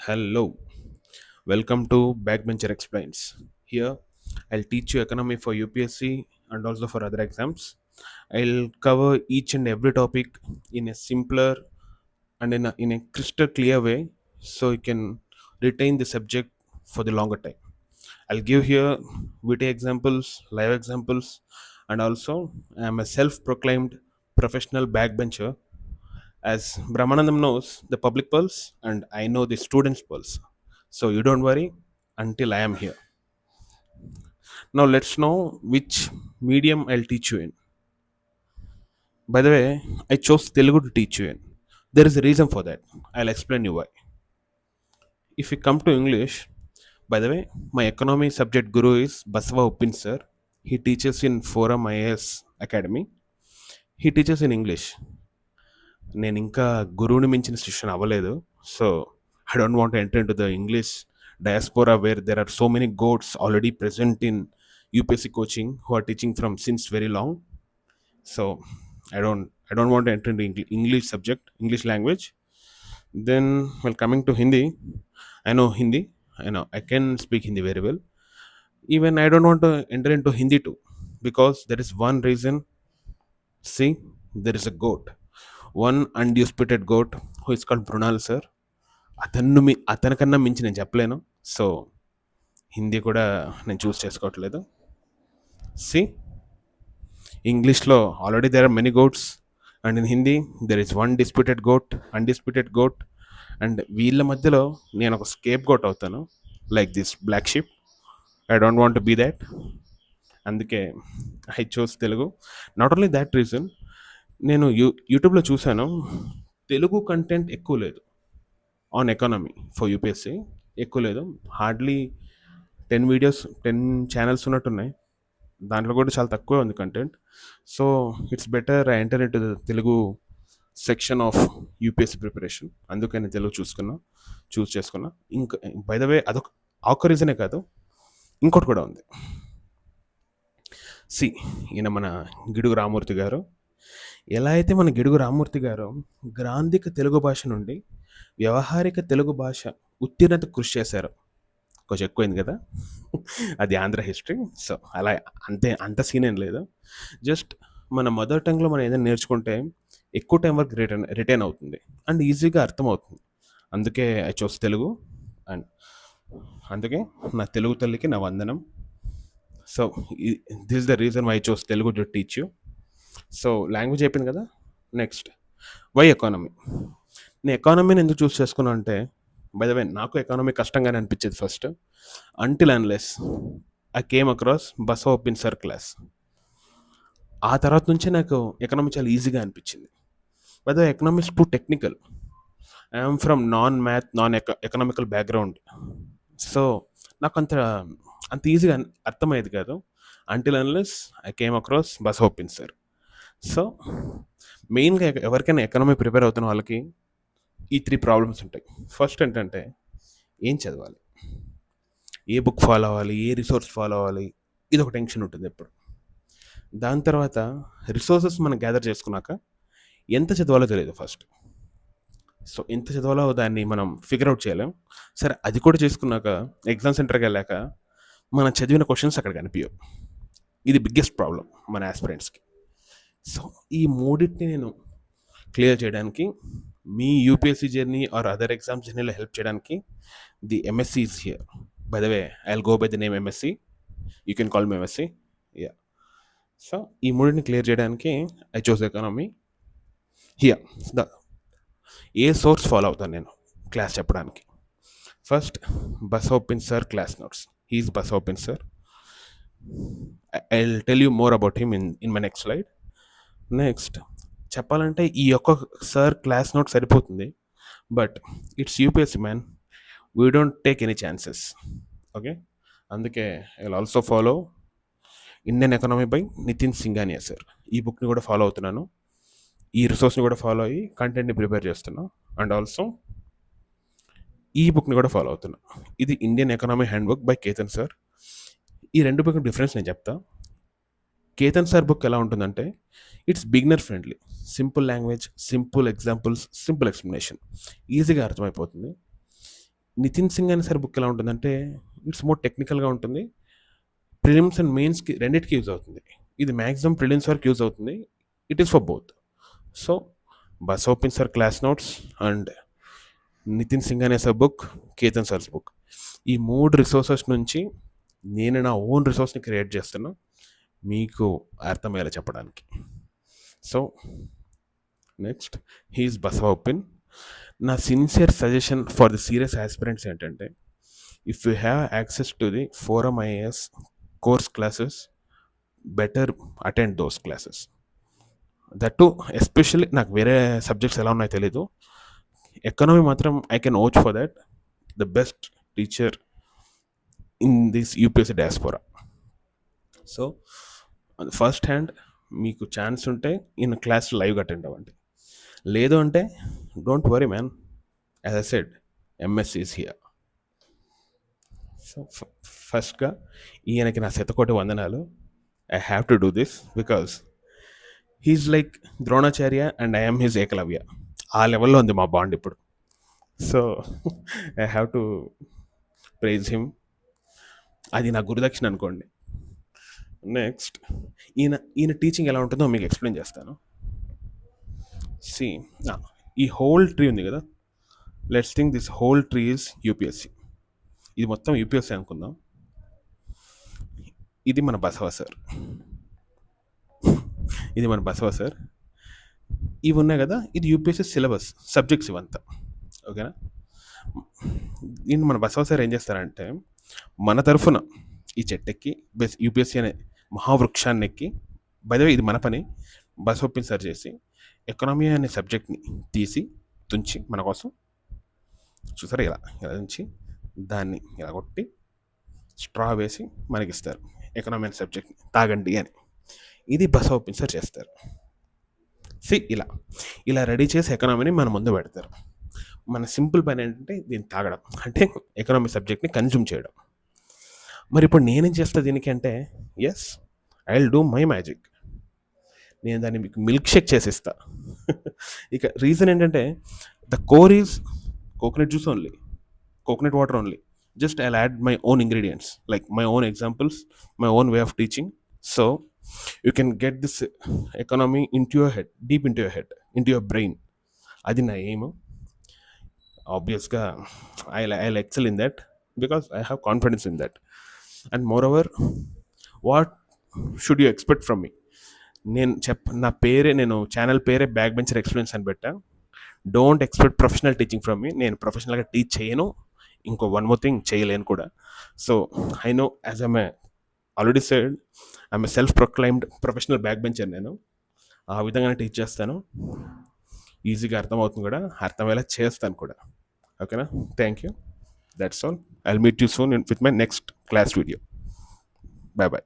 Hello, welcome to Backbencher Explains. Here, I'll teach you economy for UPSC and also for other exams. I'll cover each and every topic in a simpler and in a crystal clear way so you can retain the subject for the longer time. I'll give here witty examples, live examples, and also I'm a self proclaimed professional backbencher. As Brahmanandam knows the public pulse, and I know the students' pulse. So you don't worry until I am here. Now let's know which medium I'll teach you in. By the way, I chose Telugu to teach you in. There is a reason for that. I'll explain you why. If we come to English, by the way, my economy subject guru is Basava Uppin sir. He teaches in Forum IAS Academy. He teaches in English. నేను ఇంకా గురువుని మించిన శిష్యుని అవ్వలేదు. So I don't want enter in to the English diaspora where there are so many goats already present in UPSC coaching who are teaching from since very long. So I don't want to enter into English subject, English language. Then, well, coming to Hindi, I know Hindi. I know I can speak Hindi very well. Even I don't want to enter into Hindi too, because there is one reason. See, there is a goat, one undisputed goat who is called Brunal sir. అతనికన్నా మించి నేను చెప్పలేను. So Hindi కూడా నేను చూస్ చేసుకోవట్లేదు. See ఇంగ్లీష్లో already there are many goats, and in Hindi there is one disputed goat, undisputed goat. And వీళ్ళ మధ్యలో నేను ఒక స్కేప్ గోట్ అవుతాను, like this black sheep. I don't want be that. అందుకే I choose Telugu. Not only that reason, నేను యూట్యూబ్లో చూశాను, Telugu content ఎక్కువ లేదు ఆన్ ఎకానమీ ఫర్ యూపీఎస్సీ. ఎక్కువ లేదు, హార్డ్లీ 10 వీడియోస్, 10 ఛానల్స్ ఉన్నట్టున్నాయి. దాంట్లో కూడా చాలా తక్కువే ఉంది content. So it's better I enter in to the Telugu section of UPSC preparation. అందుకే నేను తెలుగు చూస్ చేసుకున్నా. ఇంకా బై ద వే అదొక ఒక్క రీజనే కాదు, ఇంకోటి కూడా ఉంది. సి ఈయన మన గిడుగు రామూర్తి గారు. ఎలా అయితే మన గిడుగు రామూర్తి గారు గ్రాంధిక తెలుగు భాష నుండి వ్యవహారిక తెలుగు భాష ఉత్తీర్ణత కృషి చేశారు. కొంచెం ఎక్కువైంది కదా, అది ఆంధ్ర హిస్టరీ. సో అలా అంత సీన్ ఏం లేదు. జస్ట్ మన మదర్ టంగ్లో మనం ఏదైనా నేర్చుకుంటే ఎక్కువ టైం వరకు రిటైన్ అవుతుంది అండ్ ఈజీగా అర్థమవుతుంది. అందుకే ఐ చూస్ తెలుగు. అండ్ అందుకే నా తెలుగు తల్లికి నా వందనం. So this the reason why I choose Telugu to teach you. So language అయిపోయింది కదా. Next, why economy. నేను ఎకానమీని ఎందుకు చూస్ చేసుకున్నా అంటే, బై ద వే నాకు ఎకానమీ కష్టంగానే అనిపించేది first, until unless I came across Basava Uppin sir class. ఆ తర్వాత నుంచే నాకు ఎకనామీ చాలా ఈజీగా అనిపించింది. By the way economy is too technical. I'm from non math, non economical background. So నాకు అంత ఈజీగా అర్థమయ్యేది కాదు, until unless I came across Basava Uppin sir. So మెయిన్గా ఎవరికైనా ఎకనామీ ప్రిపేర్ అవుతున్న వాళ్ళకి ఈ 3 ప్రాబ్లమ్స్ ఉంటాయి. ఫస్ట్ ఏంటంటే, ఏం చదవాలి, ఏ బుక్ ఫాలో అవ్వాలి, ఏ రిసోర్స్ ఫాలో అవ్వాలి, ఇది ఒక టెన్షన్ ఉంటుంది ఎప్పుడు. దాని తర్వాత రిసోర్సెస్ మనం గ్యాదర్ చేసుకున్నాక ఎంత చదవాలో తెలియదు ఫస్ట్. సో ఎంత చదవాలో దాన్ని మనం ఫిగర్ అవుట్ చేయలేం. సరే అది కూడా చేసుకున్నాక ఎగ్జామ్ సెంటర్కి వెళ్ళాక మనం చదివిన క్వశ్చన్స్ అక్కడ కనిపించవు. ఇది బిగ్గెస్ట్ ప్రాబ్లం మన ఆస్పిరెంట్స్కి. సో ఈ మూడింటిని నేను క్లియర్ చేయడానికి, మీ UPSC journey or other exam జర్నీలో హెల్ప్ చేయడానికి the MSC is here. By the way I will go by the name MSC, you can call me MSC. Yeah. So ఈ మూడింటిని క్లియర్ చేయడానికి ఐ చూస్ ఎకానమీ హియర్. ఏ source follow అవుతాను నేను class చెప్పడానికి? First, Basavopin sir class notes. He is Basavopin sir. I will tell you more about him in my next slide. Next చెప్పాలంటే ఈ ఒక్క సార్ క్లాస్ నోట్ సరిపోతుంది, but it's UPSC man, we don't take any chances. Okay, అందుకే I will also follow Indian economy by Nitin Singhania sir. ఈ బుక్ని కూడా follow అవుతున్నాను, ఈ రిసోర్స్ని కూడా ఫాలో అయ్యి కంటెంట్ని ప్రిపేర్ చేస్తున్నాను. అండ్ ఆల్సో ఈ బుక్ని కూడా ఫాలో అవుతున్నాను. ఇది Indian economy hand book by Ketan sir. ఈ రెండు బుక్ డిఫరెన్స్ నేను చెప్తా. కేతన్ సార్ బుక్ ఎలా ఉంటుందంటే, it's beginner friendly, simple language, simple examples, simple explanation, ఈజీగా అర్థమైపోతుంది. నితిన్ సింగ్ అనే సార్ బుక్ ఎలా ఉంటుందంటే ఇట్స్ మోర్ టెక్నికల్గా ఉంటుంది. ప్రిలిమ్స్ అండ్ మెయిన్స్కి రెండింటికి యూజ్ అవుతుంది. ఇది మ్యాక్సిమం ప్రిలిమ్స్ వరకు యూజ్ అవుతుంది. It is for both. So Basopin sir class notes and Nitin Singh అనే sir book, Ketan sir's book, ఈ 3 రిసోర్సెస్ నుంచి నేను నా ఓన్ రిసోర్స్ని క్రియేట్ చేస్తున్నా మీకు అర్థమయ్యేలా చెప్పడానికి. So next he is Basopin. నా sincere suggestion for the serious aspirants ఏంటంటే, if you have access to the forum IAS course classes, better attend those classes. That too especially నాకు వేరే సబ్జెక్ట్స్ ఎలా ఉన్నాయో తెలీదు, ఎకనామీ మాత్రం I can vouch for that the best teacher in this UPSC diaspora. So first hand మీకు chance ఉంటే in class లైవ్గా attend అవ్వండి. లేదు అంటే don't worry man, as I said MSc is here. So ఫస్ట్గా ఈయనకి నా శతకోటి వందనాలు. I have to do this because he's like Dronacharya and I am his Ekalavya. ఆ లెవెల్లో ఉంది మా బాండ్ ఇప్పుడు. So I have to praise him. అది నా గురుదక్షిణ అనుకోండి. నెక్స్ట్ ఈయన టీచింగ్ ఎలా ఉంటుందో మీకు ఎక్స్ప్లెయిన్ చేస్తాను. సి ఈ హోల్ ట్రీ ఉంది కదా, let's think this whole tree is UPSC. ఇది మొత్తం యూపీఎస్సీ అనుకుందాం. ఇది మన బసవ సార్, ఇది మన బసవ సార్. ఇవి ఉన్నాయి కదా, ఇది యూపీఎస్సీ సిలబస్ సబ్జెక్ట్స్ ఇవంతా. ఓకేనా? దీన్ని మన బసవ సార్ ఏం చేస్తారంటే, మన తరఫున ఈ చెట్టెక్కి యూపీఎస్సీ అనే మహావృక్షాన్ని ఎక్కి, బైదవే ఇది మన పని, బసవపిన్ సార్ చేసి ఎకనామీ అనే సబ్జెక్ట్ని తీసి తుంచి మన కోసం చూసారా ఇలా నుంచి దాన్ని ఇలా కొట్టి స్ట్రా వేసి మనకి ఇస్తారు, ఎకనామీ అనే సబ్జెక్ట్ని తాగండి అని. ఇది బసవపిన్ సార్ చేస్తారు. ఇలా రెడీ చేసి ఎకనామీని మన ముందు పెడతారు. మన సింపుల్ పని ఏంటంటే దీన్ని తాగడం, అంటే ఎకనామీ సబ్జెక్ట్ని కన్జ్యూమ్ చేయడం. మరి ఇప్పుడు నేనేం చేస్తా దీనికి అంటే, yes I will do my magic. నేను దాన్ని మీకు మిల్క్ షేక్ చేసిస్తా. ఇక రీజన్ ఏంటంటే, the core is coconut juice only, coconut water only. Just I add my own ingredients, like my own examples, my own way of teaching. So you can get this economy into your head, deep into your head, into your brain. అది నా aim. ఆబ్వియస్గా I excel in that because I have confidence in that. And more over, what should you expect from మీ? నేను channel పేరే back bencher experience అని పెట్టా. Don't expect professional teaching from మీ. నేను ప్రొఫెషనల్గా teach చేయను, ఇంకో వన్ మోర్ థింగ్ చేయలేను కూడా. So I know, as I'm already said, I'm a self proclaimed professional back bencher. నేను ఆ విధంగానే టీచ్ చేస్తాను. ఈజీగా అర్థమవుతుంది కూడా, అర్థమయ్యేలా చేస్తాను కూడా. ఓకేనా? Thank you. That's all. I'll meet you soon with my next class video. Bye bye.